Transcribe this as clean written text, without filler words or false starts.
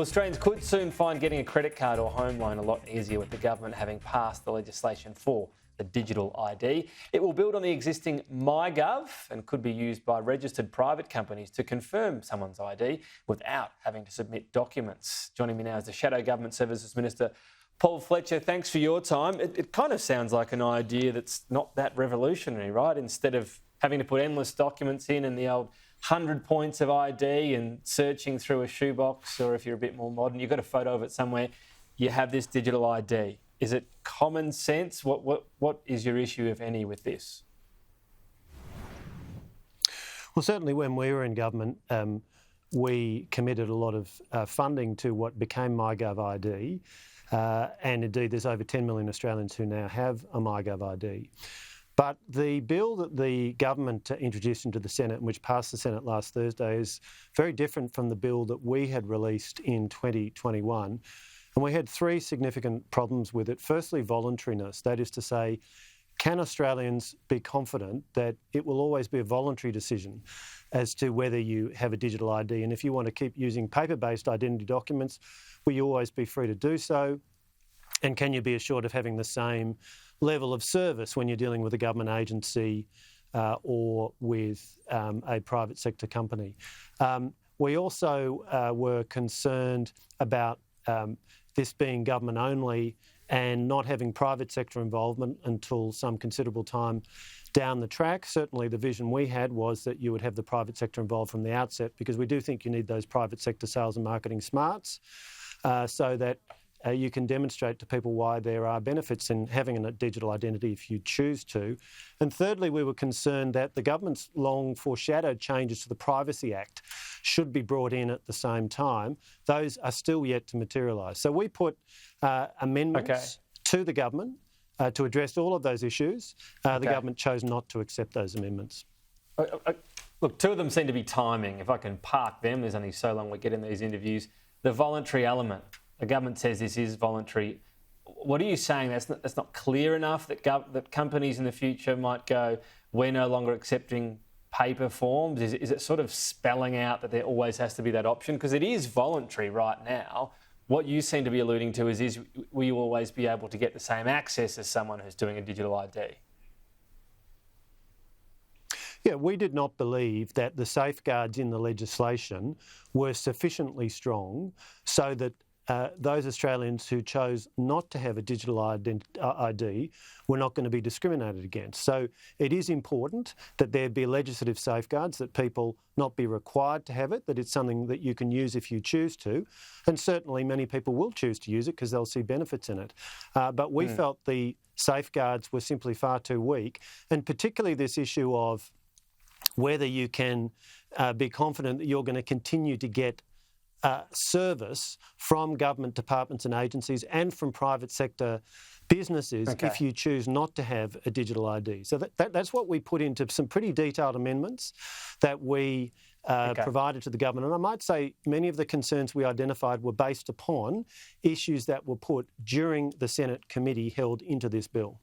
Well, Australians could soon find getting a credit card or home loan a lot easier with the government having passed the legislation for the digital ID. It will build on the existing MyGov and could be used by registered private companies to confirm someone's ID without having to submit documents. Joining me now is the Shadow Government Services Minister, Paul Fletcher. Thanks for your time. It kind of sounds like an idea that's not that revolutionary, right? Instead of having to put endless documents in and the old 100 points of ID and searching through a shoebox, or if you're a bit more modern, you've got a photo of it somewhere, you have this digital ID. Is it common sense? What is your issue, if any, with this? Well, certainly when we were in government, we committed a lot of funding to what became MyGov ID, and indeed there's over 10 million Australians who now have a MyGov ID. But the bill that the government introduced into the Senate and which passed the Senate last Thursday is very different from the bill that we had released in 2021. And we had three significant problems with it. Firstly, voluntariness. That is to say, can Australians be confident that it will always be a voluntary decision as to whether you have a digital ID? And if you want to keep using paper-based identity documents, will you always be free to do so? And can you be assured of having the same level of service when you're dealing with a government agency or with a private sector company? We also were concerned about this being government only and not having private sector involvement until some considerable time down the track. Certainly the vision we had was that you would have the private sector involved from the outset, because we do think you need those private sector sales and marketing smarts so that you can demonstrate to people why there are benefits in having a digital identity if you choose to. And thirdly, we were concerned that the government's long foreshadowed changes to the Privacy Act should be brought in at the same time. Those are still yet to materialise. So we put amendments to the government to address all of those issues. The government chose not to accept those amendments. Look, two of them seem to be timing. If I can park them, there's only so long we get in these interviews. The voluntary element. The government says this is voluntary. What are you saying? That's not clear enough that companies in the future might go, we're no longer accepting paper forms? Is it sort of spelling out that there always has to be that option? Because it is voluntary right now. What you seem to be alluding to is will you always be able to get the same access as someone who's doing a digital ID? Yeah, we did not believe that the safeguards in the legislation were sufficiently strong so that those Australians who chose not to have a digital ID were not going to be discriminated against. So it is important that there be legislative safeguards, that people not be required to have it, that it's something that you can use if you choose to. And certainly many people will choose to use it because they'll see benefits in it. But we felt the safeguards were simply far too weak, and particularly this issue of whether you can be confident that you're going to continue to get service from government departments and agencies and from private sector businesses if you choose not to have a digital ID. So that's what we put into some pretty detailed amendments that we provided to the government. And I might say many of the concerns we identified were based upon issues that were put during the Senate committee held into this bill.